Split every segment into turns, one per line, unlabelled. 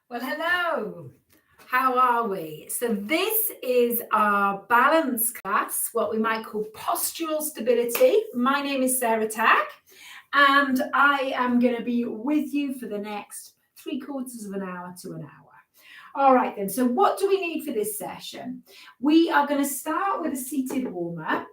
Well, hello. How are we? So this is our balance class, what we might call postural stability. My name is Sarah Tack, and I am going to be with you for the next 3/4 of an hour to an hour. All right, then. So what do we need for this session? We are going to start with a seated warm-up.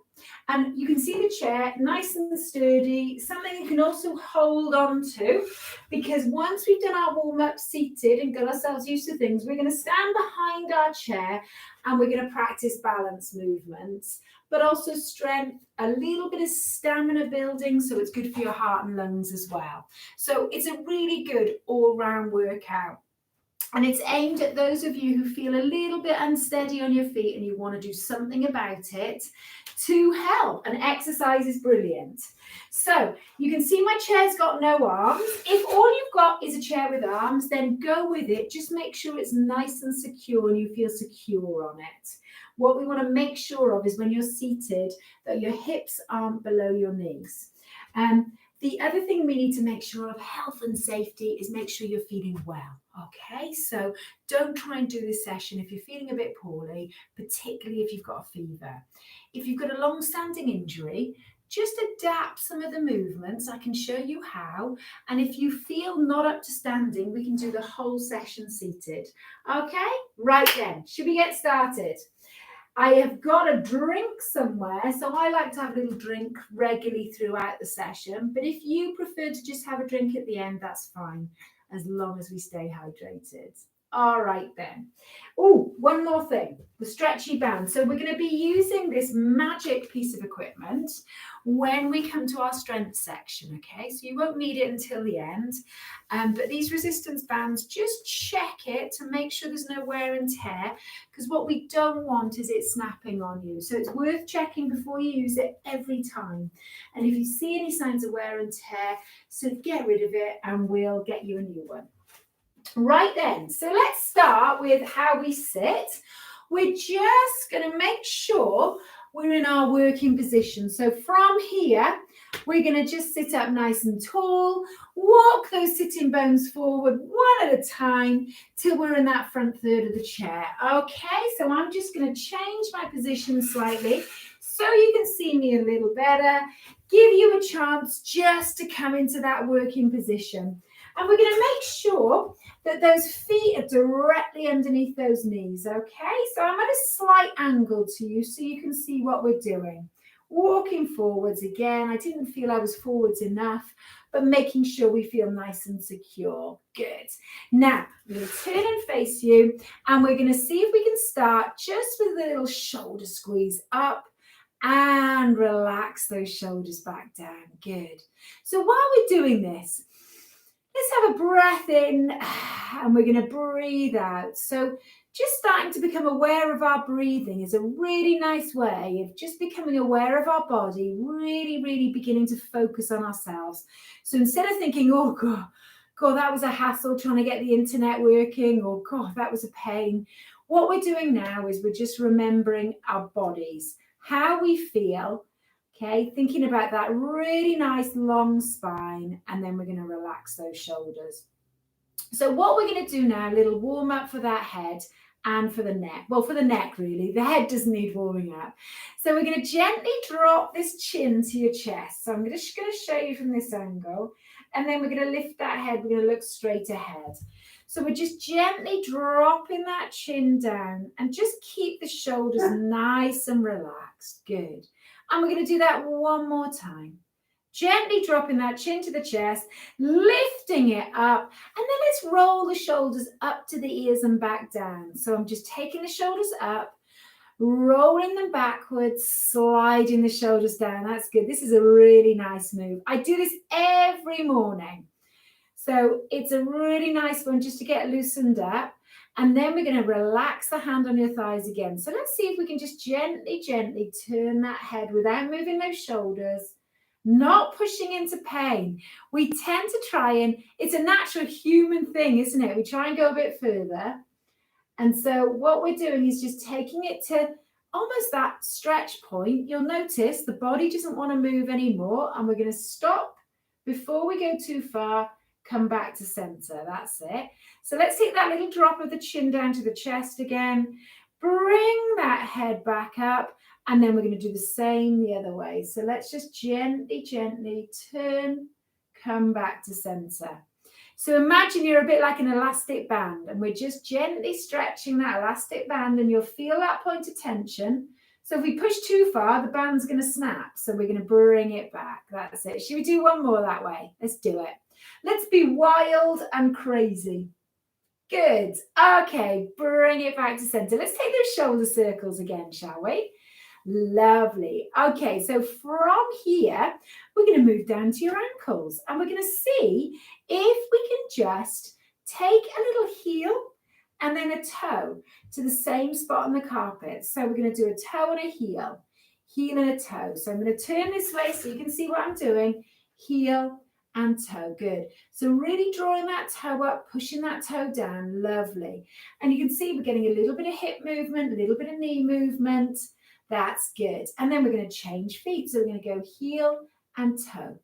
And you can see the chair nice and sturdy, something you can also hold on to, because once we've done our warm-up seated and got ourselves used to things, we're going to stand behind our chair and we're going to practice balance movements, but also strength, a little bit of stamina building, so it's good for your heart and lungs as well. So it's a really good all-round workout. And it's aimed at those of you who feel a little bit unsteady on your feet and you want to do something about it to help. And exercise is brilliant. So you can see my chair's got no arms. If all you've got is a chair with arms, then go with it. Just make sure it's nice and secure and you feel secure on it. What we want to make sure of is when you're seated that your hips aren't below your knees. The other thing we need to make sure of, health and safety, is make sure you're feeling well. Okay, so don't try and do this session if you're feeling a bit poorly, particularly if you've got a fever. If you've got a long-standing injury, just adapt some of the movements. I can show you how. And if you feel not up to standing, we can do the whole session seated. Okay, right then, should we get started? I have got a drink somewhere, so I like to have a little drink regularly throughout the session. But if you prefer to just have a drink at the end, that's fine, as long as we stay hydrated. All right then. Oh, one more thing, the stretchy band. So we're going to be using this magic piece of equipment when we come to our strength section, okay? So you won't need it until the end. But these resistance bands, just check it to make sure there's no wear and tear, because what we don't want is it snapping on you. So it's worth checking before you use it every time. And if you see any signs of wear and tear, so get rid of it and we'll get you a new one. Right then, so let's start with how we sit. We're just going to make sure we're in our working position. So from here, we're going to just sit up nice and tall, walk those sitting bones forward one at a time till we're in that front third of the chair. Okay, so I'm just going to change my position slightly so you can see me a little better, give you a chance just to come into that working position. And we're going to make sure that those feet are directly underneath those knees, okay? So I'm at a slight angle to you so you can see what we're doing. Walking forwards again. I didn't feel I was forwards enough, but making sure we feel nice and secure. Good. Now, I'm going to turn and face you, and we're going to see if we can start just with a little shoulder squeeze up and relax those shoulders back down. Good. So while we're doing this, let's have a breath in and we're going to breathe out. So just starting to become aware of our breathing is a really nice way of just becoming aware of our body, really, really beginning to focus on ourselves. So instead of thinking, oh, God, that was a hassle trying to get the internet working, or God, that was a pain. What we're doing now is we're just remembering our bodies, how we feel. Okay, thinking about that really nice long spine, and then we're going to relax those shoulders. So what we're going to do now, a little warm up for that head and for the neck. Well, for the neck, really. The head doesn't need warming up. So we're going to gently drop this chin to your chest. So I'm just going to show you from this angle, and then we're going to lift that head. We're going to look straight ahead. So we're just gently dropping that chin down and just keep the shoulders nice and relaxed. Good. And we're going to do that one more time. Gently dropping that chin to the chest, lifting it up, and then let's roll the shoulders up to the ears and back down. So I'm just taking the shoulders up, rolling them backwards, sliding the shoulders down. That's good. This is a really nice move. I do this every morning. So it's a really nice one just to get loosened up. And then we're going to relax the hand on your thighs again. So let's see if we can just gently, gently turn that head without moving those shoulders, not pushing into pain. We tend to try and, it's a natural human thing, isn't it? We try and go a bit further. And so what we're doing is just taking it to almost that stretch point. You'll notice the body doesn't want to move anymore. And we're going to stop before we go too far. come back to center. That's it. So let's take that little drop of the chin down to the chest again. Bring that head back up, and then we're going to do the same the other way. So let's just gently, gently turn, come back to center. So imagine you're a bit like an elastic band, and we're just gently stretching that elastic band, and you'll feel that point of tension. So if we push too far, the band's going to snap. So we're going to bring it back. That's it. Should we do one more that way? Let's do it. Let's be wild and crazy. Good. Okay, bring it back to center. Let's take those shoulder circles again, shall we? Lovely. Okay, so from here, we're going to move down to your ankles, and we're going to see if we can just take a little heel and then a toe to the same spot on the carpet. So we're going to do a toe and a heel and a toe. So I'm going to turn this way so you can see what I'm doing. Heel and toe. Good. So really drawing that toe up, pushing that toe down. Lovely. And you can see we're getting a little bit of hip movement, a little bit of knee movement. That's good. And then we're going to change feet. So we're going to go heel and toe.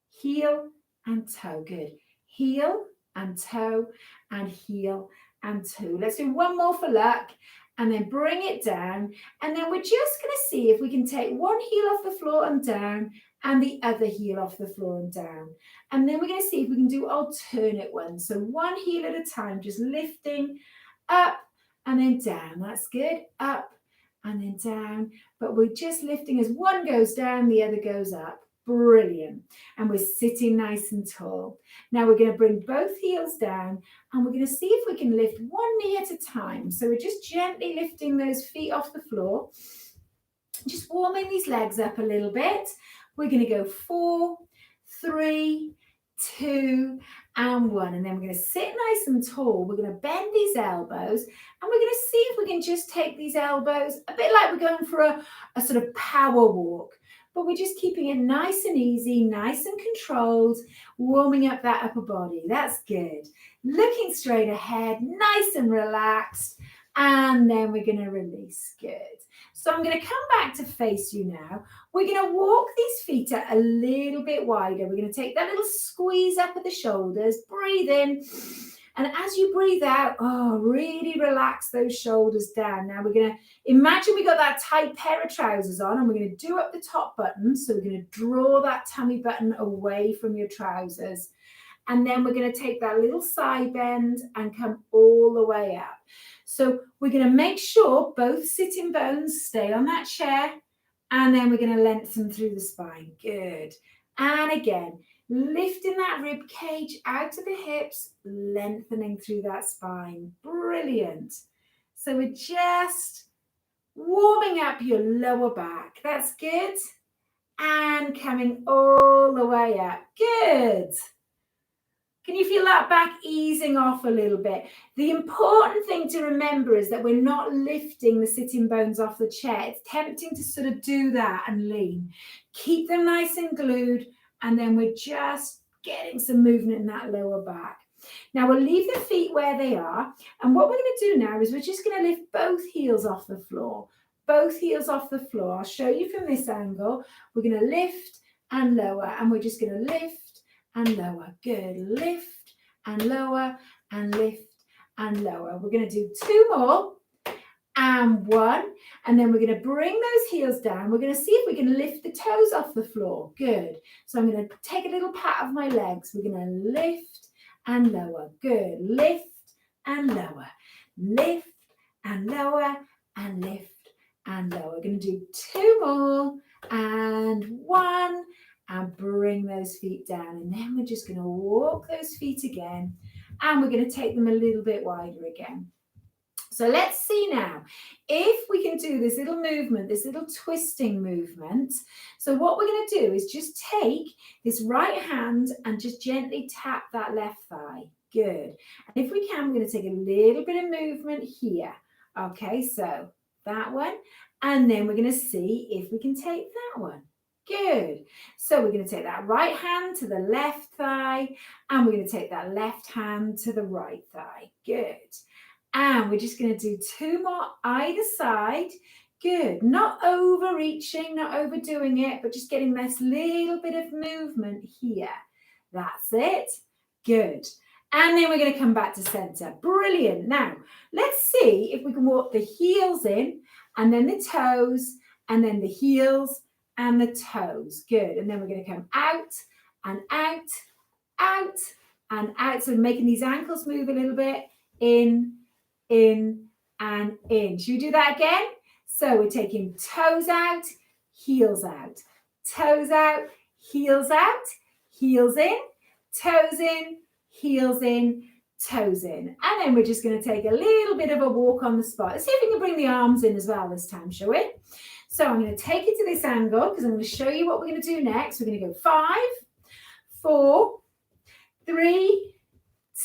Heel and toe. Good. Heel and toe and heel and toe. Let's do one more for luck, and then bring it down. And then we're just going to see if we can take one heel off the floor and down, and the other heel off the floor and down. And then we're going to see if we can do alternate ones. So one heel at a time, just lifting up and then down. That's good. Up and then down. But we're just lifting as one goes down, the other goes up. Brilliant. And we're sitting nice and tall. Now we're going to bring both heels down, and we're going to see if we can lift one knee at a time. So we're just gently lifting those feet off the floor, just warming these legs up a little bit. We're going to go 4, 3, 2, and 1. And then we're going to sit nice and tall. We're going to bend these elbows, and we're going to see if we can just take these elbows a bit like we're going for a sort of power walk. But we're just keeping it nice and easy, nice and controlled, warming up that upper body. That's good. Looking straight ahead, nice and relaxed. And then we're going to release. Good. So I'm going to come back to face you now. We're going to walk these feet a little bit wider. We're going to take that little squeeze up at the shoulders. Breathe in. And as you breathe out, really relax those shoulders down. Now we're going to imagine we got that tight pair of trousers on, and we're going to do up the top button. So we're going to draw that tummy button away from your trousers. And then we're going to take that little side bend and come all the way up. So we're going to make sure both sitting bones stay on that chair, and then we're going to lengthen through the spine. Good. And again, lifting that rib cage out to the hips, lengthening through that spine. Brilliant. So we're just warming up your lower back. That's good. And coming all the way up. Good. Can you feel that back easing off a little bit? The important thing to remember is that we're not lifting the sitting bones off the chair. It's tempting to sort of do that and lean. Keep them nice and glued, and then we're just getting some movement in that lower back. Now we'll leave the feet where they are, and what we're going to do now is we're just going to lift both heels off the floor. Both heels off the floor. I'll show you from this angle. We're going to lift and lower, and we're just going to lift and lower. Good. Lift and lower and lift and lower. We're going to do 2 more and 1. And then we're going to bring those heels down. We're going to see if we can lift the toes off the floor. Good. So I'm going to take a little pat of my legs. We're going to lift and lower. Good. Lift and lower. Lift and lower and lift and lower. We're going to do 2 more and 1. And bring those feet down. And then we're just going to walk those feet again. And we're going to take them a little bit wider again. So let's see now if we can do this little movement, this little twisting movement. So what we're going to do is just take this right hand and just gently tap that left thigh. Good. And if we can, we're going to take a little bit of movement here. Okay, so that one. And then we're going to see if we can take that one. Good. So we're going to take that right hand to the left thigh, and we're going to take that left hand to the right thigh. Good. And we're just going to do 2 more either side. Good. Not overreaching, not overdoing it, but just getting this little bit of movement here. That's it. Good. And then we're going to come back to center. Brilliant. Now, let's see if we can walk the heels in and then the toes and then the heels and the toes. Good. And then we're going to come out and out, out and out. So we're making these ankles move a little bit. In, and in. Should we do that again? So we're taking toes out, heels out, toes out, heels out, heels in, toes in, heels in, toes in. And then we're just going to take a little bit of a walk on the spot. Let's see if we can bring the arms in as well this time, shall we? So I'm going to take it to this angle because I'm going to show you what we're going to do next. We're going to go 5, 4, 3,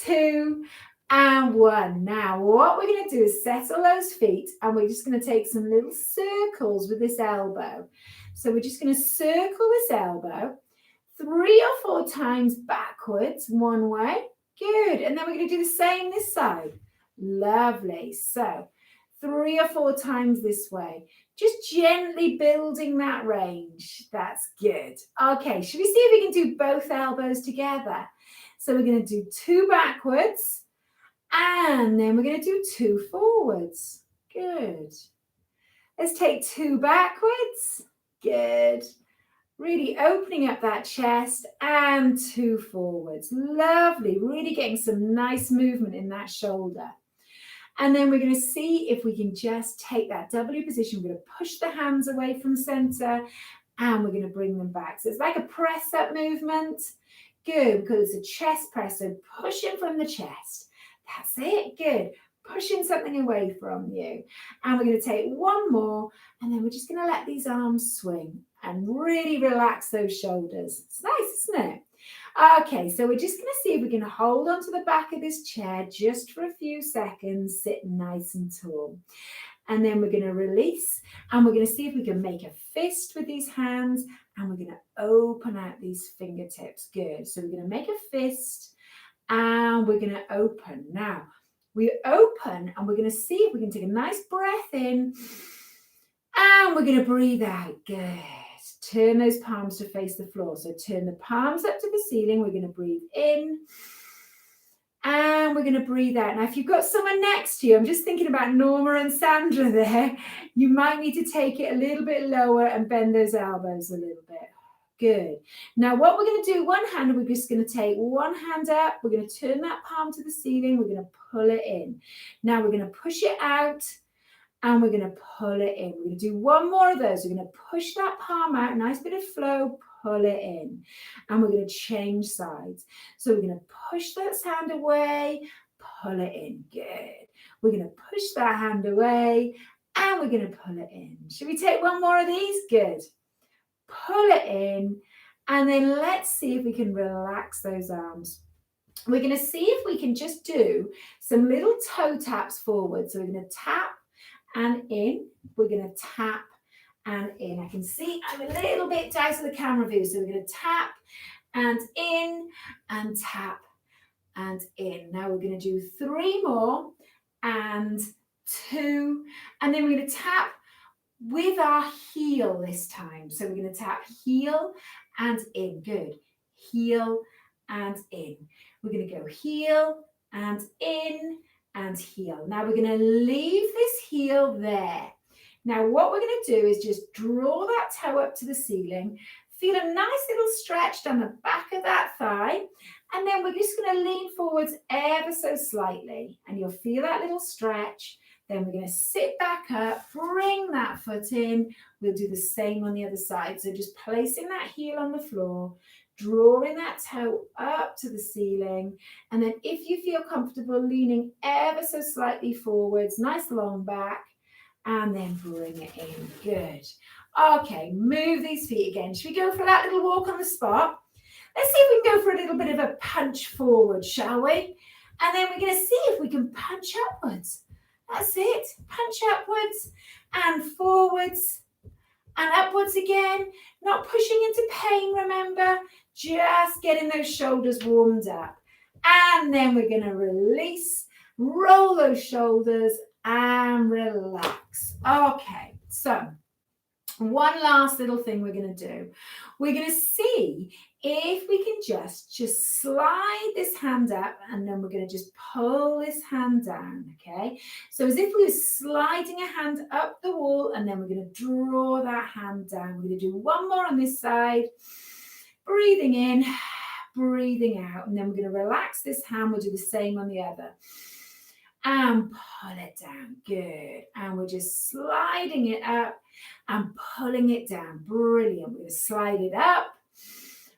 2, and 1. Now, what we're going to do is settle those feet and we're just going to take some little circles with this elbow. So we're just going to circle this elbow 3 or 4 times backwards, one way. Good. And then we're going to do the same this side. Lovely. So 3 or 4 times this way. Just gently building that range. That's good. Okay, should we see if we can do both elbows together? So we're going to do 2 backwards. And then we're going to do 2 forwards. Good. Let's take 2 backwards. Good. Really opening up that chest and 2 forwards. Lovely. Really getting some nice movement in that shoulder. And then we're going to see if we can just take that W position. We're going to push the hands away from center and we're going to bring them back. So it's like a press up movement. Good, because it's a chest press. So pushing from the chest. That's it. Good. Pushing something away from you. And we're going to take 1 more. And then we're just going to let these arms swing and really relax those shoulders. It's nice, isn't it? Okay, so we're just going to see if we can hold onto the back of this chair just for a few seconds, sitting nice and tall. And then we're going to release and we're going to see if we can make a fist with these hands and we're going to open out these fingertips. Good. So we're going to make a fist and we're going to open. Now, we open and we're going to see if we can take a nice breath in and we're going to breathe out. Good. Turn those palms to face the floor. So turn the palms up to the ceiling. We're going to breathe in and we're going to breathe out. Now, if you've got someone next to you, I'm just thinking about Norma and Sandra there. You might need to take it a little bit lower and bend those elbows a little bit. Good. Now, what we're going to do, one hand, we're just going to take one hand up. We're going to turn that palm to the ceiling. We're going to pull it in. Now, we're going to push it out. And we're going to pull it in. We're going to do 1 more of those. We're going to push that palm out, nice bit of flow, pull it in. And we're going to change sides. So we're going to push that hand away, pull it in. Good. We're going to push that hand away and we're going to pull it in. Should we take 1 more of these? Good. Pull it in. And then let's see if we can relax those arms. We're going to see if we can just do some little toe taps forward. So we're going to tap and in, we're going to tap and in. I can see I'm a little bit out of the camera view, so we're going to tap and in and tap and in. Now we're going to do 3 more and 2, and then we're going to tap with our heel this time. So we're going to tap heel and in. Good. Heel and in. We're going to go heel and in and heel. Now we're going to leave this heel there. Now what we're going to do is just draw that toe up to the ceiling, feel a nice little stretch down the back of that thigh, and then we're just going to lean forwards ever so slightly, and you'll feel that little stretch. Then we're going to sit back up, bring that foot in. We'll do the same on the other side. So just placing that heel on the floor, drawing that toe up to the ceiling. And then if you feel comfortable, leaning ever so slightly forwards, nice long back, and then bring it in. Good. Okay, move these feet again. Should we go for that little walk on the spot? Let's see if we can go for a little bit of a punch forward, shall we? And then we're going to see if we can punch upwards. That's it. Punch upwards and forwards and upwards again. Not pushing into pain, remember. Just getting those shoulders warmed up. And then we're going to release, roll those shoulders and relax. Okay, so one last little thing we're going to do. We're going to see if we can just slide this hand up, and then we're going to just pull this hand down, okay? So as if we were sliding a hand up the wall, and then we're going to draw that hand down. We're going to do one more on this side, breathing in, breathing out, and then we're going to relax this hand. We'll do the same on the other. And pull it down, good. And we're just sliding it up and pulling it down, brilliant. We're going to slide it up,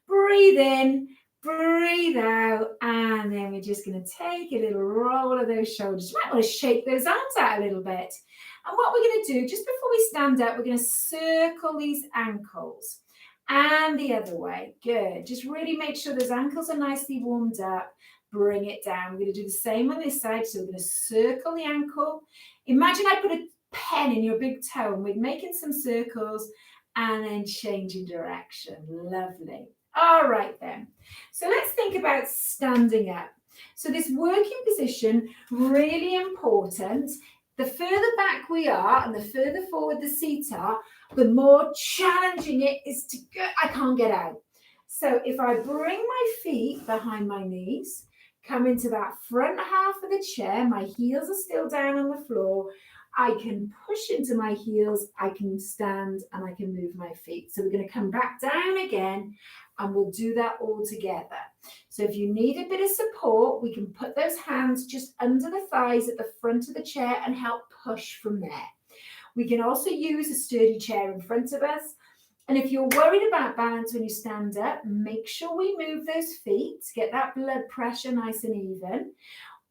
breathe in, breathe out, and then we're just going to take a little roll of those shoulders. You might want to shake those arms out a little bit. And what we're going to do, just before we stand up, we're going to circle these ankles. And the other way, good. Just really make sure those ankles are nicely warmed up. Bring it down. We're going to do the same on this side. So we're going to circle the ankle. Imagine I put a pen in your big toe and we're making some circles and then changing direction. Lovely. All right then. So let's think about standing up. So this working position, really important. The further back we are and the further forward the seat are, the more challenging it is to get. I can't get out. So if I bring my feet behind my knees, come into that front half of the chair, my heels are still down on the floor, I can push into my heels, I can stand and I can move my feet. So we're going to come back down again and we'll do that all together. So if you need a bit of support, we can put those hands just under the thighs at the front of the chair and help push from there. We can also use a sturdy chair in front of us. And if you're worried about balance when you stand up, make sure we move those feet to get that blood pressure nice and even.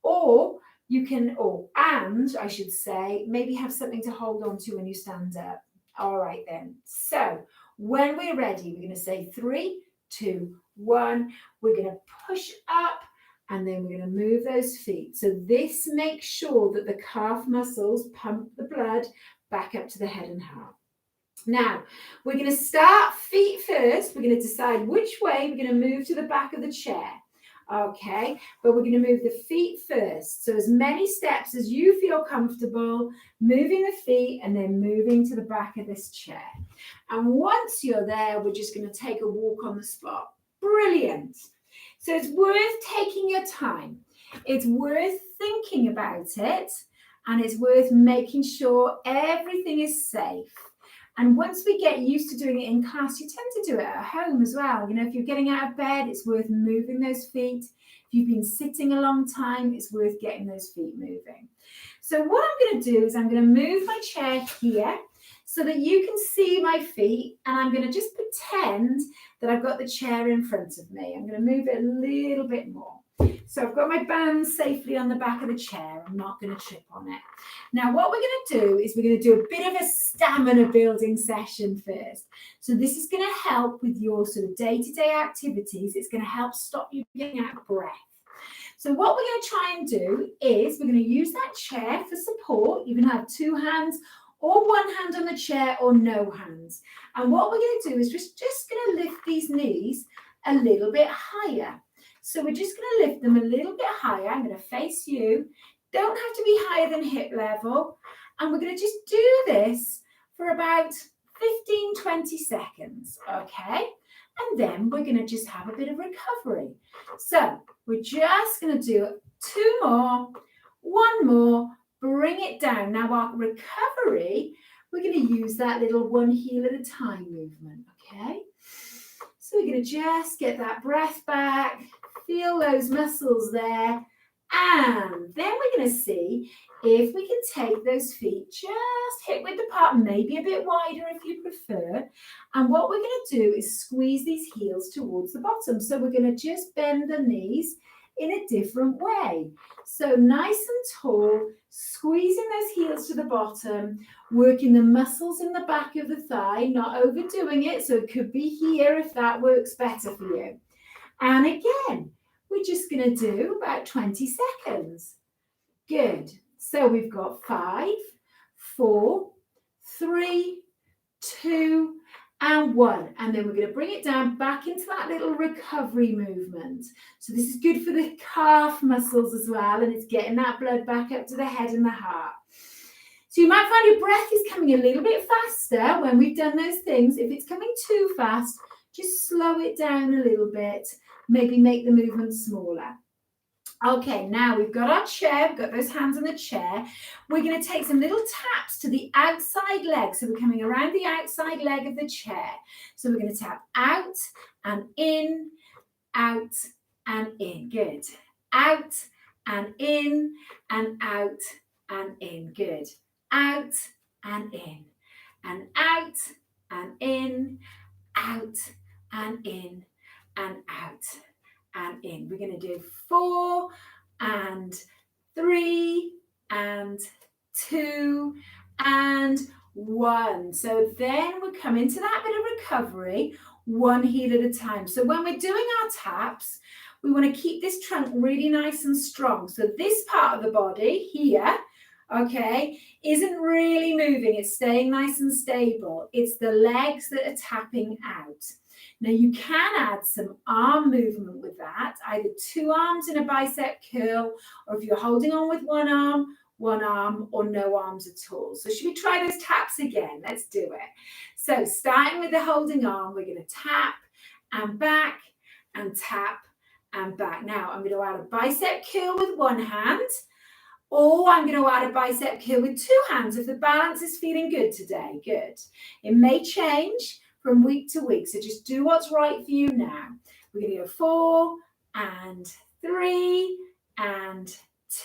Or you can, I should say, maybe have something to hold on to when you stand up. All right then. So when we're ready, we're going to say 3, 2, 1. We're going to push up and then we're going to move those feet. So this makes sure that the calf muscles pump the blood back up to the head and heart. Now, we're going to start feet first. We're going to decide which way we're going to move to the back of the chair. Okay, but we're going to move the feet first. So as many steps as you feel comfortable, moving the feet and then moving to the back of this chair. And once you're there, we're just going to take a walk on the spot. Brilliant. So it's worth taking your time. It's worth thinking about it. And it's worth making sure everything is safe. And once we get used to doing it in class, you tend to do it at home as well. You know, if you're getting out of bed, it's worth moving those feet. If you've been sitting a long time, it's worth getting those feet moving. So what I'm going to do is I'm going to move my chair here so that you can see my feet. And I'm going to just pretend that I've got the chair in front of me. I'm going to move it a little bit more. So I've got my band safely on the back of the chair. I'm not going to trip on it. Now, what we're going to do is we're going to do a bit of a stamina building session first. So this is going to help with your sort of day-to-day activities. It's going to help stop you getting out of breath. So what we're going to try and do is we're going to use that chair for support. You can have 2 hands or 1 hand on the chair or no hands. And what we're going to do is just going to lift these knees a little bit higher. So we're just going to lift them a little bit higher. I'm going to face you. Don't have to be higher than hip level. And we're going to just do this for about 15-20 seconds, okay? And then we're going to just have a bit of recovery. So we're just going to do 2 more, 1 more, bring it down. Now our recovery, we're going to use that little 1 heel at a time movement, okay? So we're going to just get that breath back, feel those muscles there. And then we're going to see if we can take those feet just hip width apart, maybe a bit wider if you prefer. And what we're going to do is squeeze these heels towards the bottom. So we're going to just bend the knees in a different way. So nice and tall, squeezing those heels to the bottom, working the muscles in the back of the thigh, not overdoing it. So it could be here if that works better for you. And again, we're just going to do about 20 seconds. Good. So we've got 5, 4, 3, 2, and 1. And then we're going to bring it down back into that little recovery movement. So this is good for the calf muscles as well. And it's getting that blood back up to the head and the heart. So you might find your breath is coming a little bit faster when we've done those things. If it's coming too fast, just slow it down a little bit, maybe make the movement smaller. Okay, now we've got our chair, we've got those hands on the chair. We're going to take some little taps to the outside leg. So we're coming around the outside leg of the chair. So we're going to tap out and in, out and in. Good. Out and in and out and in. Good. Out and in and out and in, out and in and out and in. We're going to do 4 and 3 and 2 and 1. So then we'll come into that bit of recovery, one heel at a time. So when we're doing our taps, we want to keep this trunk really nice and strong. So this part of the body here, okay, isn't really moving. It's staying nice and stable. It's the legs that are tapping out. Now you can add some arm movement with that, either 2 arms in a bicep curl, or if you're holding on with one arm, or no arms at all. So should we try those taps again? Let's do it. So starting with the holding arm, we're going to tap and back and tap and back. Now I'm going to add a bicep curl with one hand, or I'm going to add a bicep curl with 2 hands if the balance is feeling good today. Good. It may change from week to week, so just do what's right for you now. We're going to go 4 and 3 and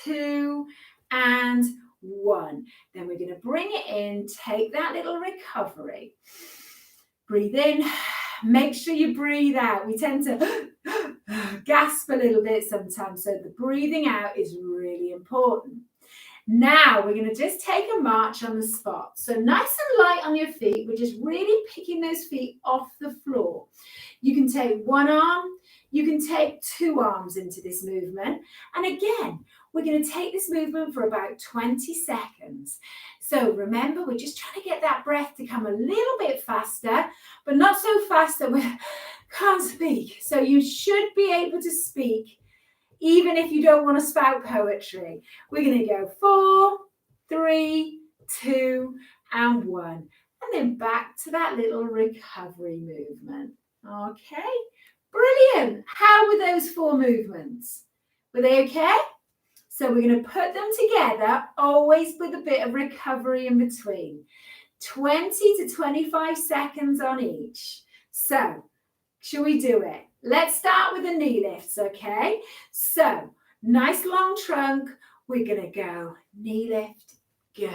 2 and 1. Then we're going to bring it in, take that little recovery. Breathe in, make sure you breathe out. We tend to gasp a little bit sometimes, so the breathing out is really important. Now we're going to just take a march on the spot. So nice and light on your feet. We're just really picking those feet off the floor. You can take one arm, you can take 2 arms into this movement. And again, we're going to take this movement for about 20 seconds. So remember, we're just trying to get that breath to come a little bit faster, but not so fast that we can't speak. So you should be able to speak even if you don't want to spout poetry. We're going to go 4, 3, 2, and 1. And then back to that little recovery movement. Okay, brilliant. How were those 4 movements? Were they okay? So we're going to put them together, always with a bit of recovery in between. 20 to 25 seconds on each. So, shall we do it? Let's start with the knee lifts, okay? So, nice long trunk. We're going to go knee lift. Good.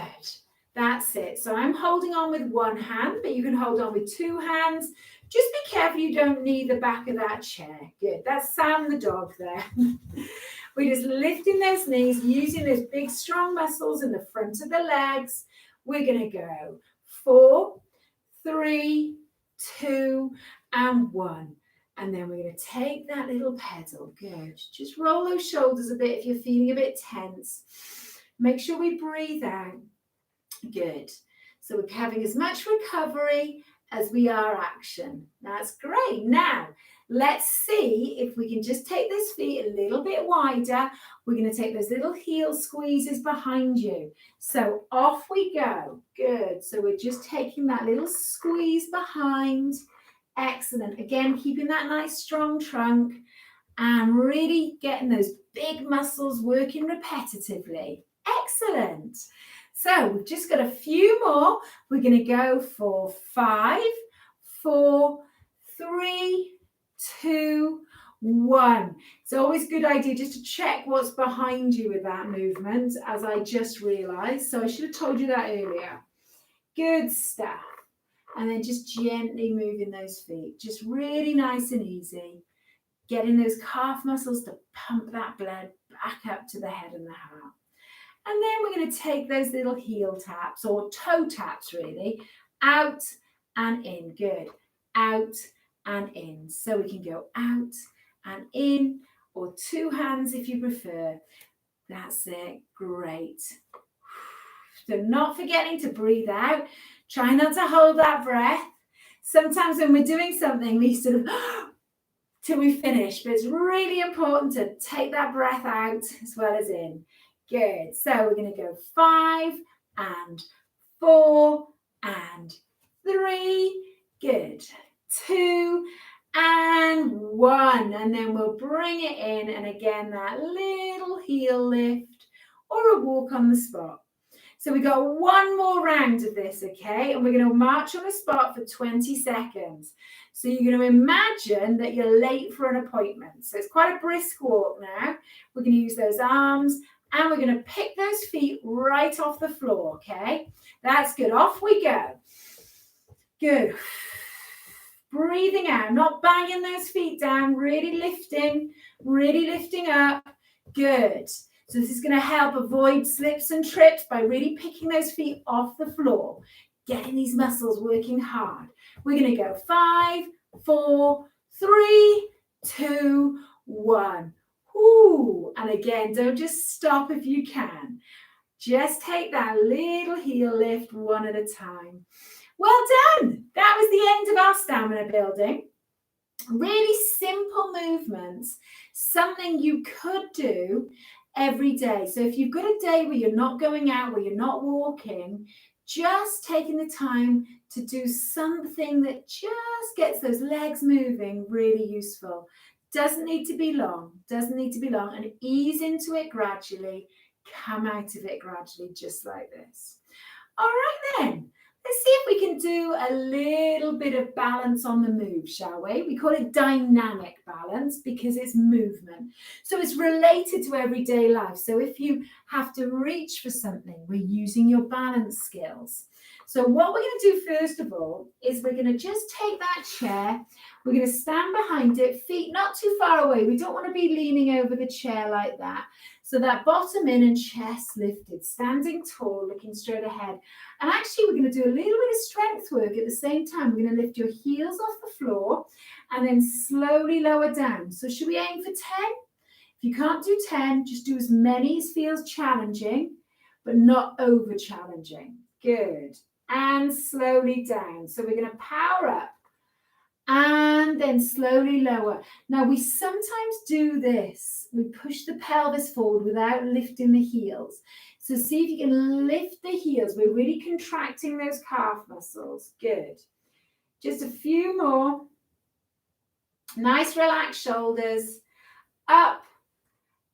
That's it. So I'm holding on with one hand, but you can hold on with 2 hands. Just be careful you don't knee the back of that chair. Good. That's Sam the dog there. We're just lifting those knees, using those big, strong muscles in the front of the legs. We're going to go 4, 3, 2, and 1. And then we're going to take that little pedal. Good. Just roll those shoulders a bit if you're feeling a bit tense. Make sure we breathe out. Good. So we're having as much recovery as we are action. That's great. Now, let's see if we can just take those feet a little bit wider. We're going to take those little heel squeezes behind you. So off we go. Good. So we're just taking that little squeeze behind. Excellent. Again, keeping that nice strong trunk and really getting those big muscles working repetitively. Excellent. So we've just got a few more. We're going to go for 5, 4, 3, 2, 1. It's always a good idea just to check what's behind you with that movement, as I just realized. So I should have told you that earlier. Good stuff. And then just gently moving those feet, just really nice and easy. Getting those calf muscles to pump that blood back up to the head and the heart. And then we're going to take those little heel taps, or toe taps really, out and in. Good. Out and in. So we can go out and in, or 2 hands if you prefer. That's it. Great. So not forgetting to breathe out. Try not to hold that breath. Sometimes when we're doing something, we sort of till we finish, but it's really important to take that breath out as well as in. Good. So we're going to go 5 and 4 and 3. Good. 2, and 1. And then we'll bring it in. And again, that little heel lift or a walk on the spot. So we got one more round of this, okay? And we're going to march on the spot for 20 seconds. So you're going to imagine that you're late for an appointment. So it's quite a brisk walk now. We're going to use those arms and we're going to pick those feet right off the floor, okay? That's good. Off we go. Good. Breathing out, not banging those feet down, really lifting up. Good. So this is going to help avoid slips and trips by really picking those feet off the floor, getting these muscles working hard. We're going to go 5, 4, 3, 2, 1. Ooh. And again, don't just stop if you can. Just take that little heel lift one at a time. Well done. That was the end of our stamina building. Really simple movements, something you could do every day. So if you've got a day where you're not going out, where you're not walking, just taking the time to do something that just gets those legs moving, really useful. Doesn't need to be long, and ease into it gradually, come out of it gradually, just like this. All right then. Let's see if we can do a little bit of balance on the move, shall we? We call it dynamic balance because it's movement. So it's related to everyday life. So if you have to reach for something, we're using your balance skills. So what we're going to do first of all is we're going to just take that chair. We're going to stand behind it, feet not too far away. We don't want to be leaning over the chair like that. So that bottom in and chest lifted, standing tall, looking straight ahead. And actually, we're going to do a little bit of strength work at the same time. We're going to lift your heels off the floor and then slowly lower down. So should we aim for 10? If you can't do 10, just do as many as feels challenging, but not over challenging. Good. And slowly down. So we're going to power up and then slowly lower. Now, we sometimes do this. We push the pelvis forward without lifting the heels. So see if you can lift the heels. We're really contracting those calf muscles. Good. Just a few more. Nice relaxed shoulders. Up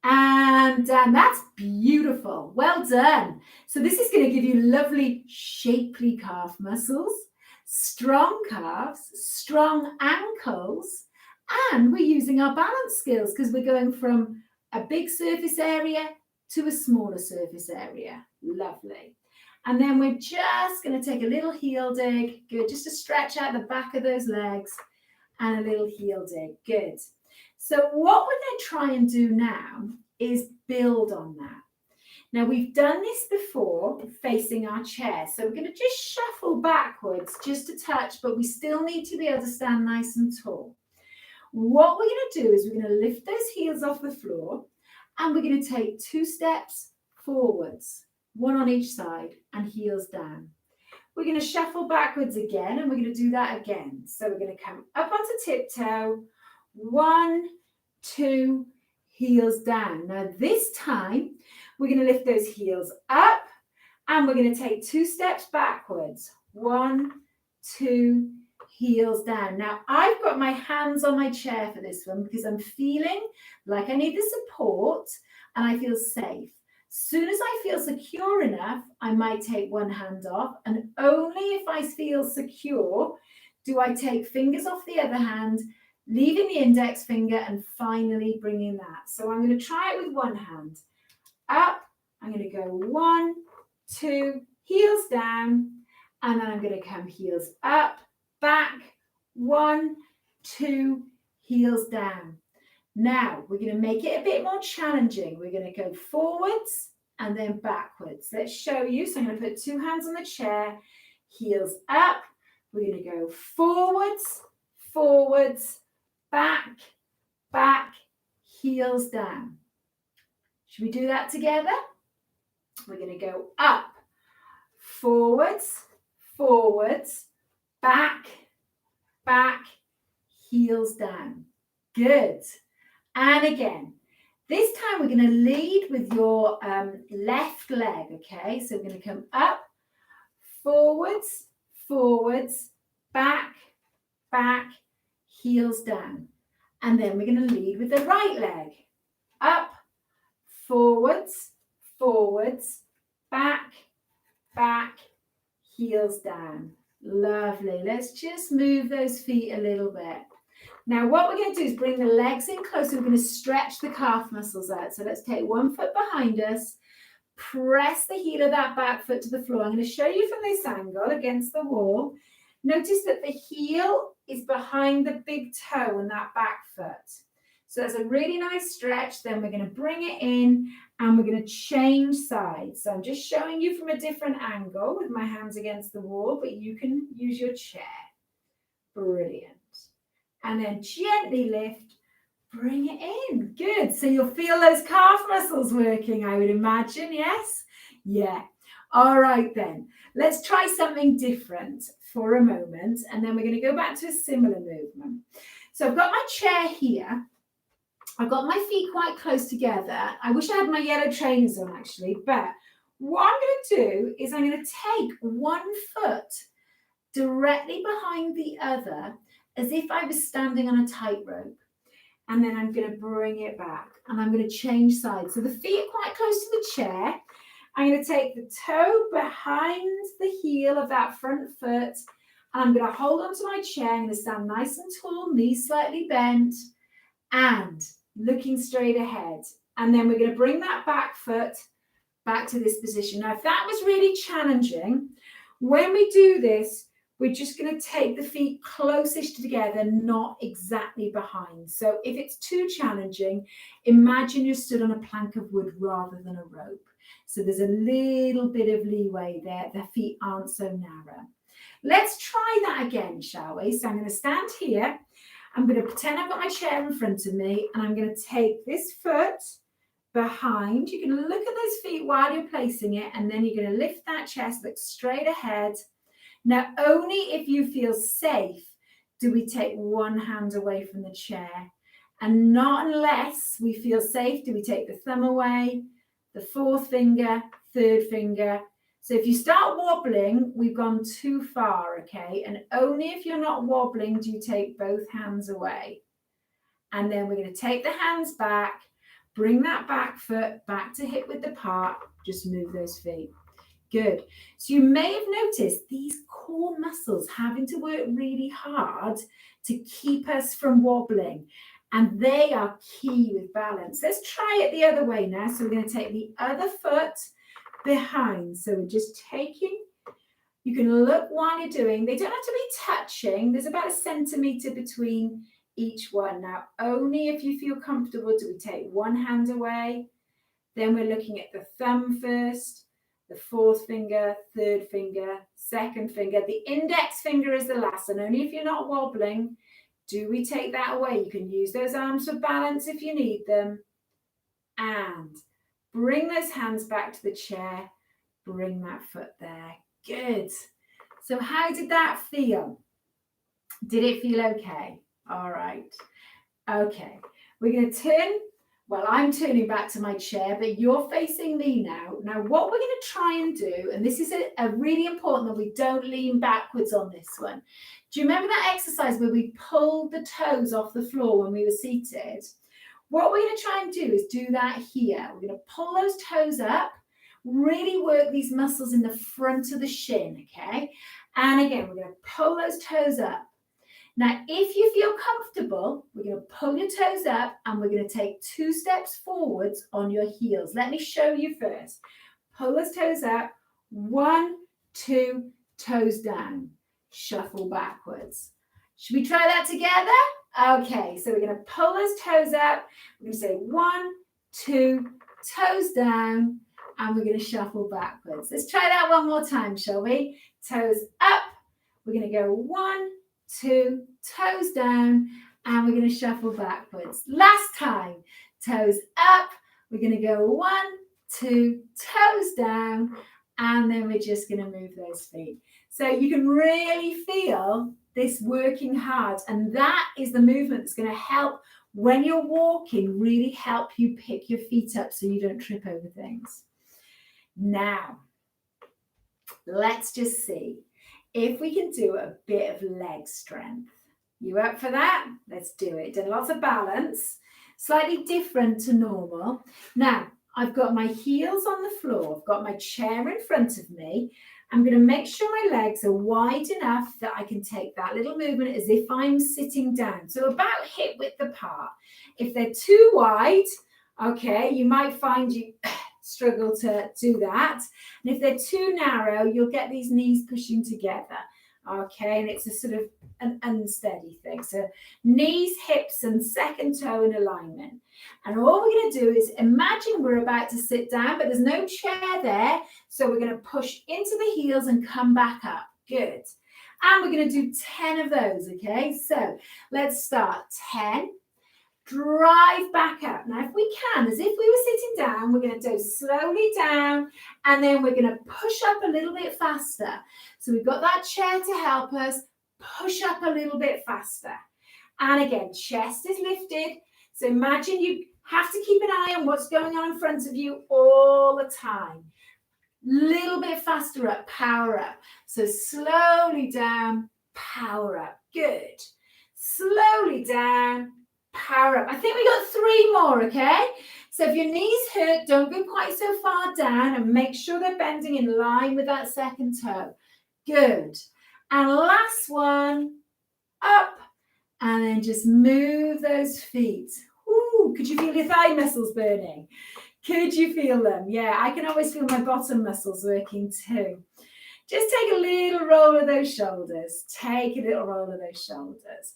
and down. That's beautiful. Well done. So this is going to give you lovely shapely calf muscles, strong calves, strong ankles, and we're using our balance skills because we're going from a big surface area to a smaller surface area. Lovely. And then we're just going to take a little heel dig. Good. Just to stretch out the back of those legs and a little heel dig. Good. So what we're going to try and do now is build on that. Now, we've done this before facing our chair. So we're going to just shuffle backwards just a touch, but we still need to be able to stand nice and tall. What we're going to do is we're going to lift those heels off the floor and we're going to take 2 steps forwards, 1 on each side, and heels down. We're going to shuffle backwards again and we're going to do that again. So we're going to come up onto tiptoe, 1, 2, heels down. Now this time we're going to lift those heels up and we're going to take 2 steps backwards, 1, 2, heels down. Now I've got my hands on my chair for this one because I'm feeling like I need the support and I feel safe. Soon as I feel secure enough, I might take one hand off, and only if I feel secure do I take fingers off the other hand, leaving the index finger and finally bringing that. So I'm going to try it with one hand. Up, I'm going to go 1, 2, heels down, and then I'm going to come heels up, back, 1, 2, heels down. Now we're going to make it a bit more challenging. We're going to go forwards and then backwards. Let's show you. So I'm going to put 2 hands on the chair, heels up. We're going to go forwards, forwards, back, back, heels down. Should we do that together? We're going to go up, forwards, forwards, back, back, heels down. Good. And again, this time we're going to lead with your left leg, okay? So we're going to come up, forwards, forwards, back, back, heels down. And then we're going to lead with the right leg. Up, forwards, forwards, back, back, heels down. Lovely. Let's just move those feet a little bit. Now what we're going to do is bring the legs in closer. We're going to stretch the calf muscles out. So let's take one foot behind us, press the heel of that back foot to the floor. I'm going to show you from this angle against the wall. Notice that the heel is behind the big toe on that back foot. So that's a really nice stretch. Then we're going to bring it in and we're going to change sides. So I'm just showing you from a different angle with my hands against the wall, but you can use your chair. Brilliant. And then gently lift, bring it in. Good. So you'll feel those calf muscles working, I would imagine. Yes? Yeah. All right then. Let's try something different for a moment. And then we're going to go back to a similar movement. So I've got my chair here. I've got my feet quite close together. I wish I had my yellow trainers on actually, but what I'm going to do is I'm going to take one foot directly behind the other as if I was standing on a tightrope. And then I'm going to bring it back and I'm going to change sides. So the feet are quite close to the chair. I'm going to take the toe behind the heel of that front foot and I'm going to hold onto my chair. I'm going to stand nice and tall, knees slightly bent and looking straight ahead. And then we're going to bring that back foot back to this position. Now, if that was really challenging, when we do this, we're just going to take the feet closest together, not exactly behind. So if it's too challenging, imagine you're stood on a plank of wood rather than a rope. So there's a little bit of leeway there. The feet aren't so narrow. Let's try that again, shall we? So I'm going to stand here. I'm going to pretend I've got my chair in front of me and I'm going to take this foot behind. You can look at those feet while you're placing it and then you're going to lift that chest, look straight ahead. Now, only if you feel safe do we take one hand away from the chair and not unless we feel safe do we take the thumb away, the fourth finger, third finger. So if you start wobbling, we've gone too far, okay? And only if you're not wobbling do you take both hands away. And then we're going to take the hands back, bring that back foot back to hip width apart, just move those feet. Good. So you may have noticed these core muscles having to work really hard to keep us from wobbling. And they are key with balance. Let's try it the other way now. So we're going to take the other foot behind. So we're just taking, you can look while you're doing, they don't have to be touching. There's about 1 centimetre between each one. Now, only if you feel comfortable do we take one hand away. Then we're looking at the thumb first, the fourth finger, third finger, second finger. The index finger is the last. And only if you're not wobbling do we take that away. You can use those arms for balance if you need them. And bring those hands back to the chair. Bring that foot there. Good. So how did that feel? Did it feel okay? All right. Okay. We're going to turn. Well, I'm turning back to my chair, but you're facing me now. Now, what we're going to try and do, and this is a really important that we don't lean backwards on this one. Do you remember that exercise where we pulled the toes off the floor when we were seated? What we're going to try and do is do that here. We're going to pull those toes up, really work these muscles in the front of the shin, okay? And again, we're going to pull those toes up. Now, if you feel comfortable, we're going to pull your toes up and we're going to take 2 steps forwards on your heels. Let me show you first. Pull those toes up. 1, 2, toes down. Shuffle backwards. Should we try that together? Okay, so we're going to pull those toes up. We're going to say 1, 2, toes down, and we're going to shuffle backwards. Let's try that one more time, shall we? Toes up. We're going to go 1, 2, toes down, and we're going to shuffle backwards. Last time, toes up. We're going to go 1, 2, toes down, and then we're just going to move those feet. So you can really feel this working hard, and that is the movement that's going to help when you're walking, really help you pick your feet up so you don't trip over things. Now, let's just see if we can do a bit of leg strength. You up for that? Let's do it. Done lots of balance, slightly different to normal. Now, I've got my heels on the floor. I've got my chair in front of me. I'm going to make sure my legs are wide enough that I can take that little movement as if I'm sitting down. So about hip width apart. If they're too wide, okay, you might find you struggle to do that. And if they're too narrow, you'll get these knees pushing together. Okay, and it's a sort of an unsteady thing. So knees, hips, and second toe in alignment. And all we're going to do is imagine we're about to sit down, but there's no chair there. So we're going to push into the heels and come back up. Good. And we're going to do 10 of those, okay? So let's start. 10. Drive back up. Now, if we can, as if we were sitting down, we're going to go slowly down, and then we're going to push up a little bit faster. So we've got that chair to help us push up a little bit faster. And again, chest is lifted. So imagine you have to keep an eye on what's going on in front of you all the time. Little bit faster up, power up. So slowly down, power up. Good. Slowly down, power up. I think we got 3 more, okay? So if your knees hurt, don't go quite so far down, and make sure they're bending in line with that second toe. Good. And last one, up, and then just move those feet. Ooh, could you feel your thigh muscles burning? Could you feel them? Yeah, I can always feel my bottom muscles working too. Just take a little roll of those shoulders. Take a little roll of those shoulders.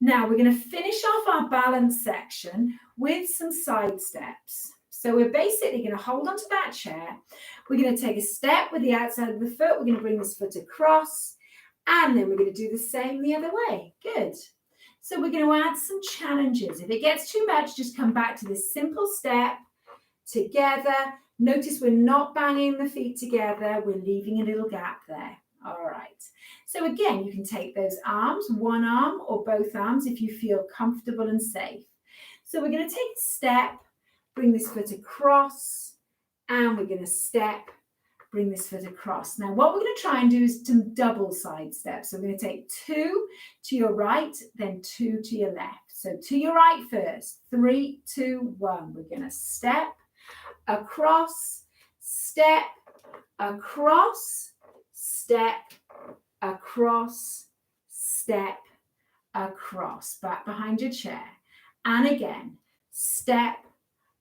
Now we're going to finish off our balance section with some side steps. So we're basically going to hold onto that chair. We're going to take a step with the outside of the foot. We're going to bring this foot across, and then we're going to do the same the other way. Good. So we're going to add some challenges. If it gets too much, just come back to this simple step together. Notice we're not banging the feet together. We're leaving a little gap there. All right. So again, you can take those arms, one arm or both arms if you feel comfortable and safe. So we're going to take a step, bring this foot across, and we're going to step, bring this foot across. Now, what we're going to try and do is some double side steps. So we're going to take 2 to your right, then 2 to your left. So to your right first, 3, 2, 1. We're going to step, across, step, across, step, across, step, across. Back behind your chair. And again, step,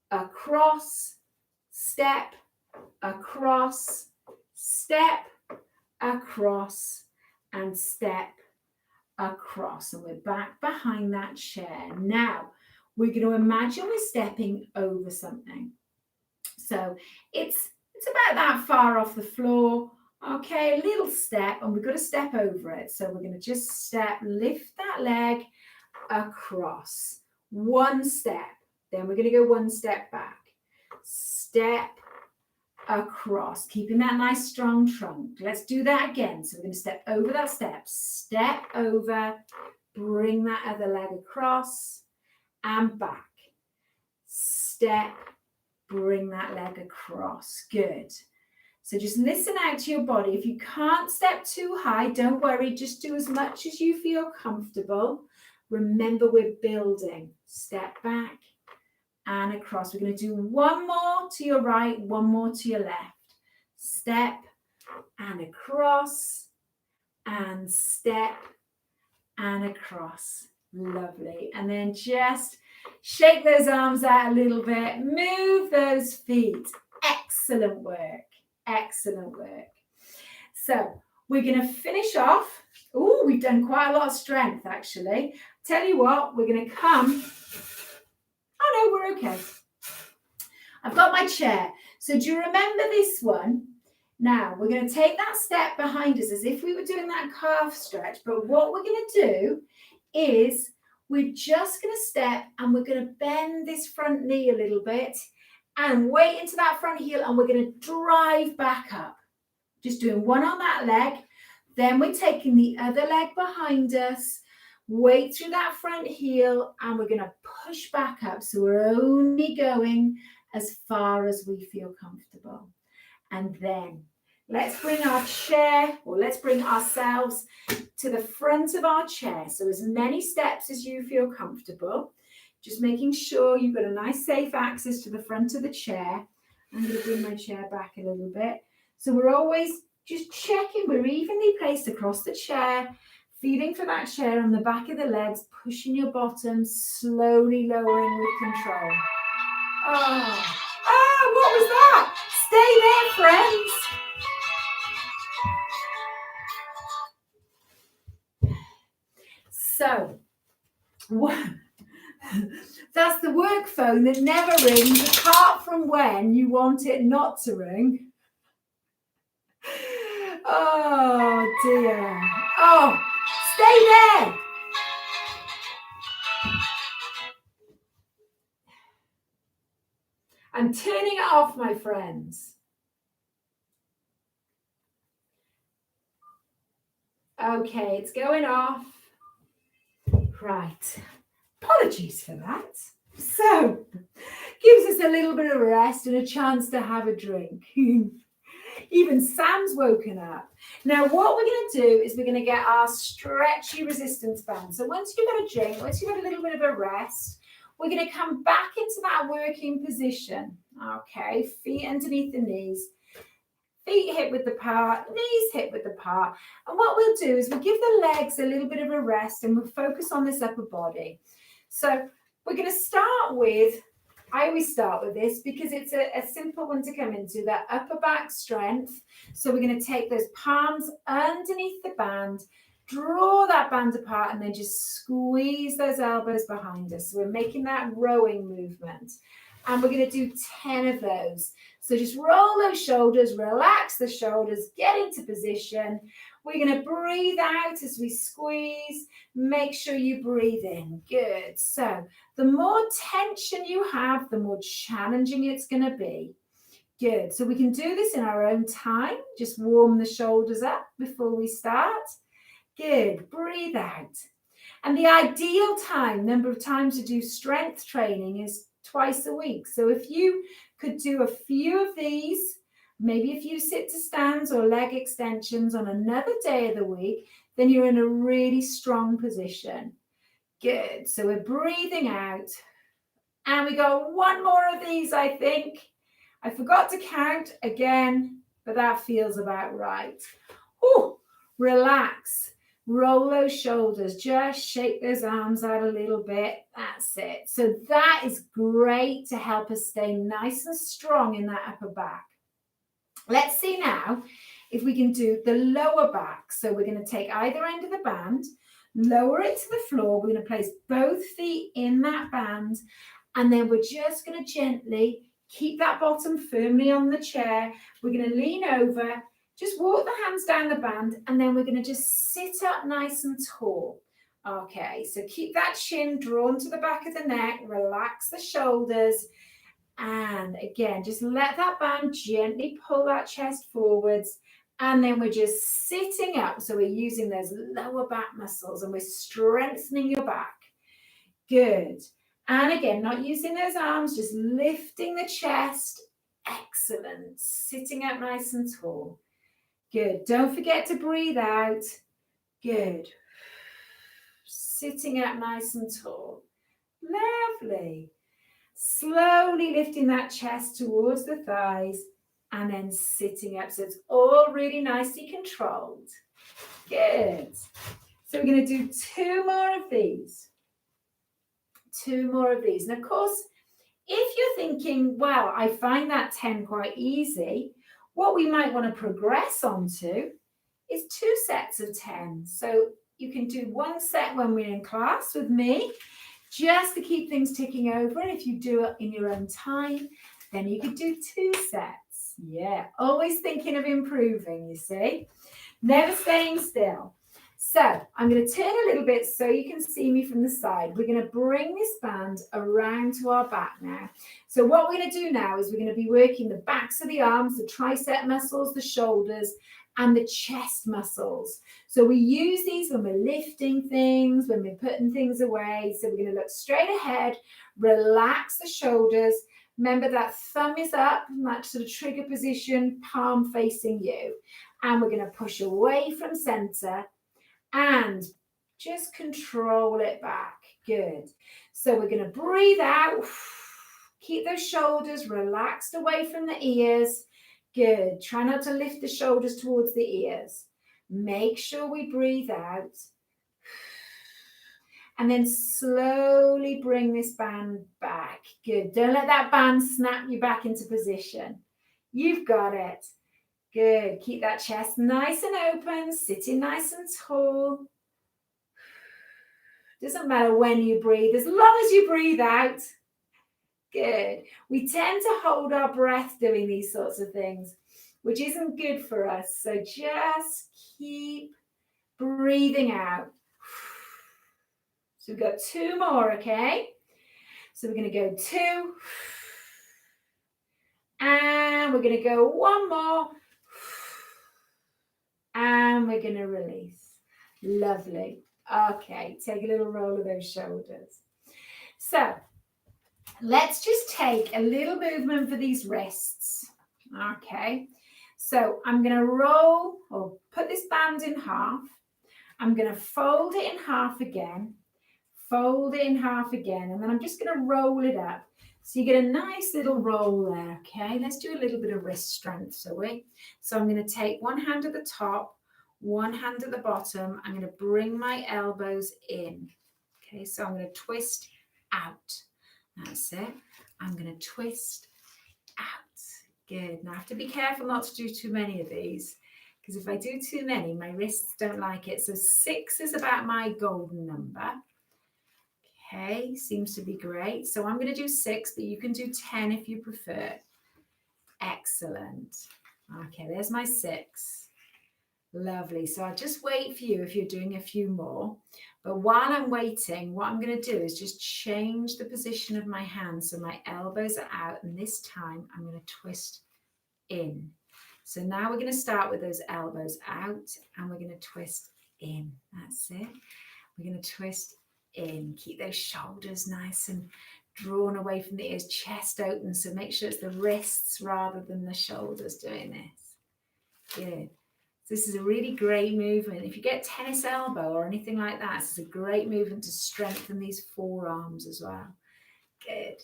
across, step, across, step, across, and step, across. And we're back behind that chair. Now, we're going to imagine we're stepping over something. So it's about that far off the floor. Okay, a little step, and we've got to step over it. So we're going to just step, lift that leg across. 1 step. Then we're going to go 1 step back. Step across, keeping that nice strong trunk. Let's do that again. So we're going to step over that step over, bring that other leg across and back. Step, bring that leg across. Good. So just listen out to your body. If you can't step too high, don't worry. Just do as much as you feel comfortable. Remember, we're building. Step back and across. We're going to do 1 more to your right, 1 more to your left. Step and across and step and across. Lovely. And then just shake those arms out a little bit. Move those feet. Excellent work. Excellent work. So we're going to finish off. Oh, we've done quite a lot of strength, actually. Tell you what, we're going to come. Oh, no, we're okay. I've got my chair. So do you remember this one? Now, we're going to take that step behind us as if we were doing that calf stretch. But what we're going to do is we're just going to step and we're going to bend this front knee a little bit and weight into that front heel, and we're going to drive back up. Just doing 1 on that leg. Then we're taking the other leg behind us, weight through that front heel, and we're going to push back up. So we're only going as far as we feel comfortable. And then let's bring our chair, or let's bring ourselves to the front of our chair. So as many steps as you feel comfortable, just making sure you've got a nice safe access to the front of the chair. I'm going to bring my chair back a little bit. So we're always just checking we're evenly placed across the chair, feeling for that chair on the back of the legs, pushing your bottom, slowly lowering with control. What was that? Stay there, friends. So, that's the work phone that never rings, apart from when you want it not to ring. Oh dear. Oh, stay there. I'm turning it off, my friends. Okay, it's going off. Right. Apologies for that. So, gives us a little bit of rest and a chance to have a drink. Even Sam's woken up. Now, what we're going to do is we're going to get our stretchy resistance band. So once you've had a drink, once you've had a little bit of a rest, we're going to come back into that working position. Okay, feet underneath the knees. Feet hip width apart, knees hip width apart. And what we'll do is we'll give the legs a little bit of a rest and we'll focus on this upper body. So we're going to start with, I always start with this because it's a simple one to come into, that upper back strength. So we're going to take those palms underneath the band, draw that band apart, and then just squeeze those elbows behind us. So we're making that rowing movement. And we're going to do 10 of those. So just roll those shoulders, relax the shoulders, get into position. We're going to breathe out as we squeeze. Make sure you breathe in. Good. So the more tension you have, the more challenging it's going to be. Good. So we can do this in our own time. Just warm the shoulders up before we start. Good. Breathe out. And the ideal number of times to do strength training is twice a week. So if you could do a few of these, maybe a few sit to stands or leg extensions on another day of the week, then you're in a really strong position. Good. So we're breathing out. And we got one more of these, I think. I forgot to count again, but that feels about right. Oh, relax. Roll those shoulders, just shake those arms out a little bit. That's it. So that is great to help us stay nice and strong in that upper back. Let's see now if we can do the lower back. So we're going to take either end of the band, lower it to the floor. We're going to place both feet in that band, and then we're just going to gently keep that bottom firmly on the chair. We're going to lean over. Just walk the hands down the band, and then we're going to just sit up nice and tall. Okay, so keep that chin drawn to the back of the neck, relax the shoulders, and again, just let that band gently pull that chest forwards, and then we're just sitting up. So we're using those lower back muscles, and we're strengthening your back. Good. And again, not using those arms, just lifting the chest. Excellent. Sitting up nice and tall. Good. Don't forget to breathe out. Good. Sitting up nice and tall. Lovely. Slowly lifting that chest towards the thighs and then sitting up. So it's all really nicely controlled. Good. So we're going to do two more of these. Two more of these. And of course, if you're thinking, well, I find that 10 quite easy, what we might want to progress onto is 2 sets of 10. So you can do 1 set when we're in class with me, just to keep things ticking over. And if you do it in your own time, then you could do 2 sets. Yeah, always thinking of improving, you see. Never staying still. So I'm going to turn a little bit so you can see me from the side. We're going to bring this band around to our back now. So what we're going to do now is we're going to be working the backs of the arms, the tricep muscles, the shoulders, and the chest muscles. So we use these when we're lifting things, when we're putting things away. So we're going to look straight ahead, relax the shoulders. Remember that thumb is up, that sort of trigger position, palm facing you. And we're going to push away from center. and just control it back. Good. So we're going to breathe out. Keep those shoulders relaxed away from the ears. Good. Try not to lift the shoulders towards the ears. Make sure we breathe out. And then slowly bring this band back. Good. Don't let that band snap you back into position. You've got it. Good. Keep that chest nice and open, sitting nice and tall. Doesn't matter when you breathe, as long as you breathe out. Good. We tend to hold our breath doing these sorts of things, which isn't good for us. So just keep breathing out. So we've got 2 more, okay? So we're going to go 2. And we're going to go 1 more. And we're going to release. Lovely. Okay, take a little roll of those shoulders. So let's just take a little movement for these wrists. Okay, so I'm going to roll or put this band in half. I'm going to fold it in half again. Fold it in half again, and then I'm just going to roll it up. So you get a nice little roll there, okay? Let's do a little bit of wrist strength, So I'm going to take one hand at the top, one hand at the bottom. I'm going to bring my elbows in, okay? So I'm going to twist out. That's it. I'm going to twist out. Good. Now I have to be careful not to do too many of these, because if I do too many, my wrists don't like it. So 6 is about my golden number. Okay, seems to be great. So I'm going to do 6, but you can do 10 if you prefer. Excellent. Okay, there's my 6. Lovely. So I'll just wait for you if you're doing a few more. But while I'm waiting, what I'm going to do is just change the position of my hands so my elbows are out. And this time I'm going to twist in. So now we're going to start with those elbows out and we're going to twist in. That's it. We're going to twist in. Keep those shoulders nice and drawn away from the ears, chest open. So make sure it's the wrists rather than the shoulders doing this. Good. This is a really great movement. If you get tennis elbow or anything like that, it's a great movement to strengthen these forearms as well. Good.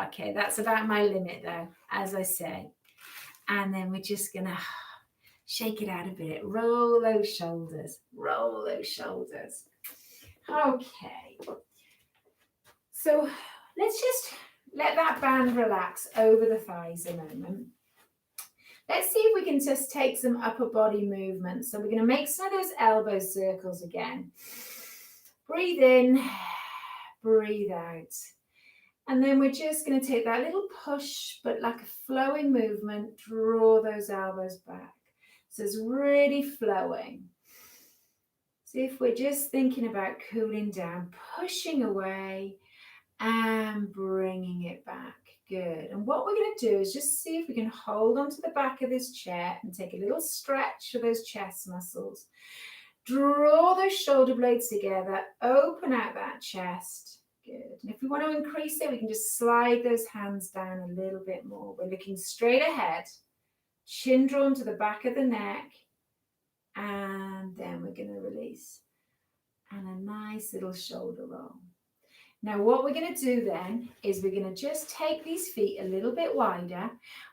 Okay, that's about my limit though, as I say. And then we're just going to shake it out a bit. Roll those shoulders. Roll those shoulders. Okay. So let's just let that band relax over the thighs a moment. Let's see if we can just take some upper body movement. So we're going to make some of those elbow circles again. Breathe in, breathe out. And then we're just going to take that little push, but like a flowing movement, draw those elbows back. So it's really flowing. See if we're just thinking about cooling down, pushing away and bringing it back. Good. And what we're going to do is just see if we can hold onto the back of this chair and take a little stretch for those chest muscles. Draw those shoulder blades together, open out that chest. Good. And if we want to increase it, we can just slide those hands down a little bit more. We're looking straight ahead, chin drawn to the back of the neck, and then we're going to release. And a nice little shoulder roll. Now what we're going to do then is we're going to just take these feet a little bit wider.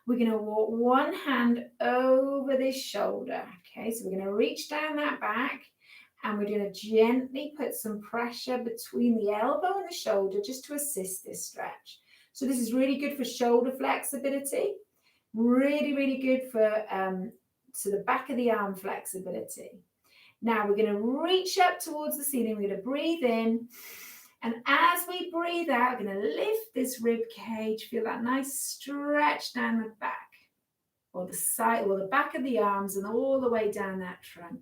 We're going to walk one hand over this shoulder. Okay, so we're going to reach down that back and we're going to gently put some pressure between the elbow and the shoulder just to assist this stretch. So this is really good for shoulder flexibility. Really, really good for to the back of the arm flexibility. Now we're going to reach up towards the ceiling. We're going to breathe in. And as we breathe out, we're going to lift this rib cage. Feel that nice stretch down the back or the side or the back of the arms and all the way down that trunk.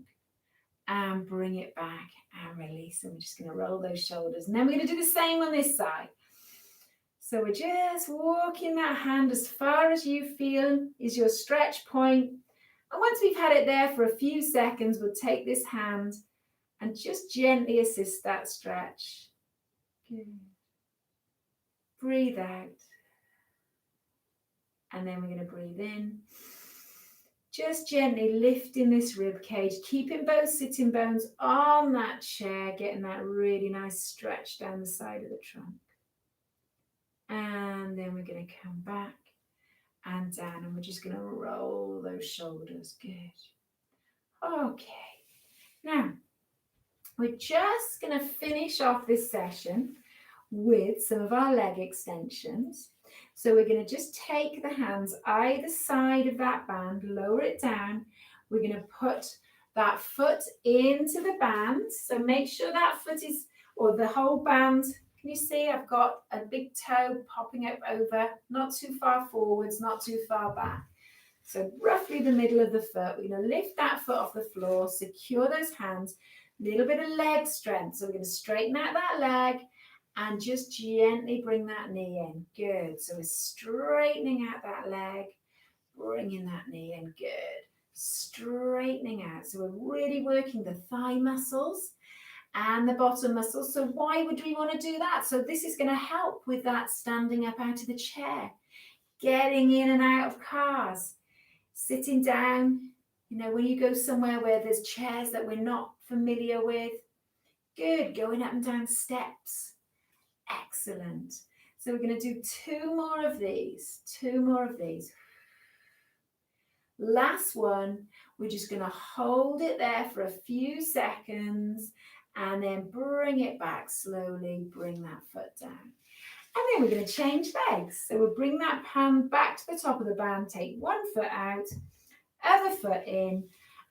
And bring it back and release. And we're just going to roll those shoulders. And then we're going to do the same on this side. So we're just walking that hand as far as you feel is your stretch point. And once we've had it there for a few seconds, we'll take this hand and just gently assist that stretch. Good. Breathe out. And then we're going to breathe in. Just gently lifting this rib cage, keeping both sitting bones on that chair, getting that really nice stretch down the side of the trunk. And then we're going to come back and down, and we're just going to roll those shoulders. Good. Okay. Now, we're just going to finish off this session with some of our leg extensions. So we're going to just take the hands either side of that band, lower it down. We're going to put that foot into the band. So make sure that foot is, or the whole band, can you see I've got a big toe popping up over, not too far forwards, not too far back. So roughly the middle of the foot. We're going to lift that foot off the floor, secure those hands, a little bit of leg strength. So we're going to straighten out that leg and just gently bring that knee in. Good. So we're straightening out that leg, bringing that knee in. Good. Straightening out. So we're really working the thigh muscles and the bottom muscles. So why would we want to do that? So this is going to help with that standing up out of the chair, getting in and out of cars, sitting down. You know, when you go somewhere where there's chairs that we're not familiar with, good, going up and down steps. Excellent. So we're going to do two more of these. Last one, we're just going to hold it there for a few seconds and then bring it back slowly, bring that foot down. And then we're going to change legs. So we'll bring that hand back to the top of the band, take one foot out, other foot in,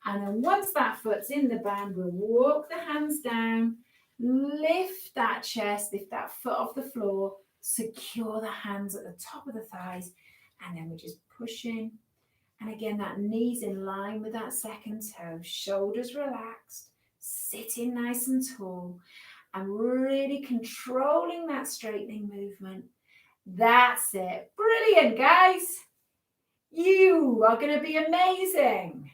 and then once that foot's in the band, we'll walk the hands down, lift that chest, lift that foot off the floor, secure the hands at the top of the thighs, and then we're just pushing. And again, that knee's in line with that second toe, shoulders relaxed, sitting nice and tall, and really controlling that straightening movement. That's it. Brilliant, guys. You are going to be amazing.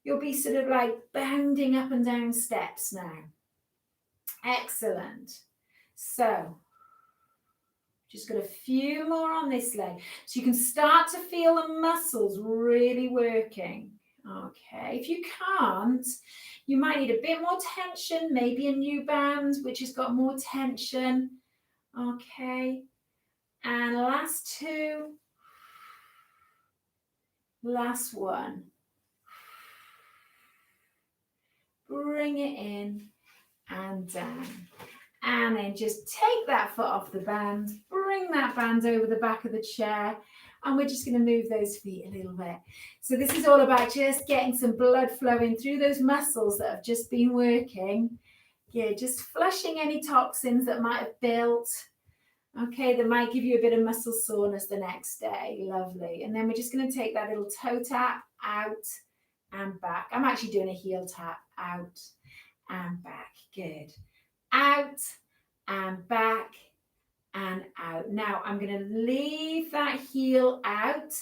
You'll be sort of like bounding up and down steps now. Excellent. So, just got a few more on this leg. So you can start to feel the muscles really working. Okay, if you can't, you might need a bit more tension, maybe a new band which has got more tension. Okay, and last two. Last one. Bring it in and down. And then just take that foot off the band, bring that band over the back of the chair, and we're just going to move those feet a little bit. So this is all about just getting some blood flowing through those muscles that have just been working. Yeah, just flushing any toxins that might have built. Okay, that might give you a bit of muscle soreness the next day. Lovely. And then we're just going to take that little toe tap out and back. I'm actually doing a heel tap out and back. Good. Out and back and out. Now I'm going to leave that heel out.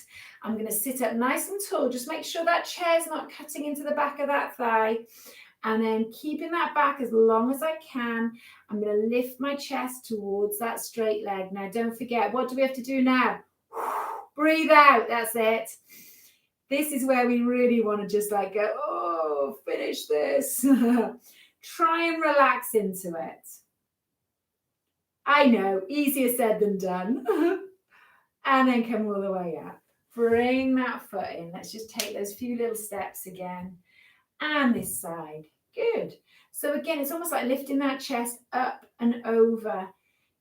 I'm going to sit up nice and tall. Just make sure that chair's not cutting into the back of that thigh. And then keeping that back as long as I can. I'm going to lift my chest towards that straight leg. Now don't forget, what do we have to do now? Breathe out. That's it. This is where we really want to just like go, oh, finish this. Try and relax into it. I know, easier said than done. And then come all the way up. Bring that foot in. Let's just take those few little steps again. And this side. Good. So again, it's almost like lifting that chest up and over,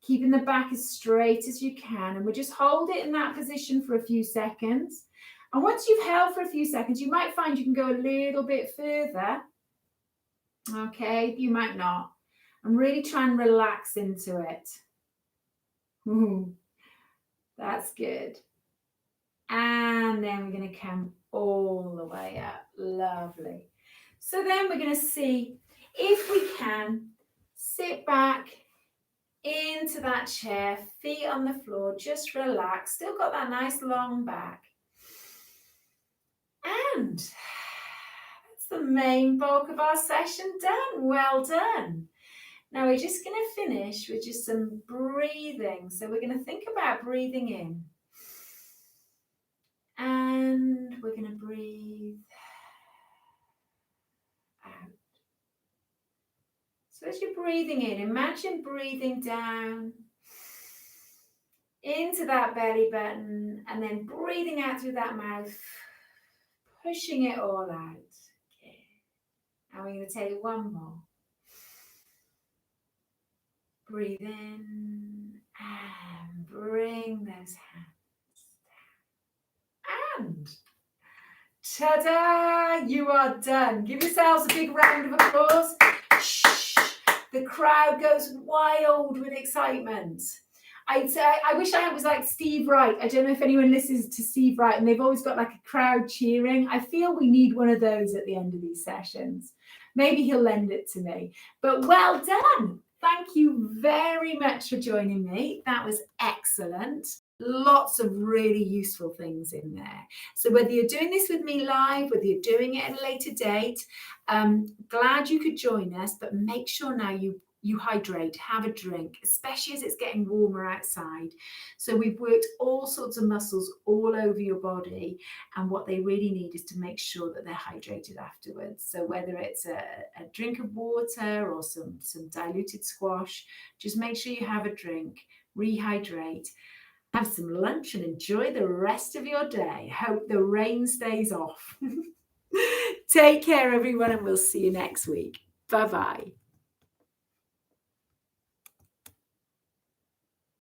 keeping the back as straight as you can. And we just hold it in that position for a few seconds. And once you've held for a few seconds, you might find you can go a little bit further. Okay, you might not. And really try and relax into it. Ooh, that's good. And then we're going to come all the way up. Lovely. So then we're going to see if we can sit back into that chair, feet on the floor, just relax. Still got that nice long back. And that's the main bulk of our session done. Well done. Now we're just going to finish with just some breathing. So we're going to think about breathing in. And we're going to breathe So as you're breathing in, imagine breathing down into that belly button and then breathing out through that mouth, pushing it all out. Okay. Now we're going to take one more. Breathe in and bring those hands down. And ta-da! You are done. Give yourselves a big round of applause. Shh. The crowd goes wild with excitement. I wish I was like Steve Wright. I don't know if anyone listens to Steve Wright, and they've always got like a crowd cheering. I feel we need one of those at the end of these sessions. Maybe he'll lend it to me. But well done. Thank you very much for joining me. That was excellent. Lots of really useful things in there. So whether you're doing this with me live, whether you're doing it at a later date, glad you could join us, but make sure now you hydrate, have a drink, especially as it's getting warmer outside. So we've worked all sorts of muscles all over your body, and what they really need is to make sure that they're hydrated afterwards. So whether it's a drink of water or some diluted squash, just make sure you have a drink, rehydrate, have some lunch, and enjoy the rest of your day. Hope the rain stays off. Take care, everyone, and we'll see you next week. Bye-bye.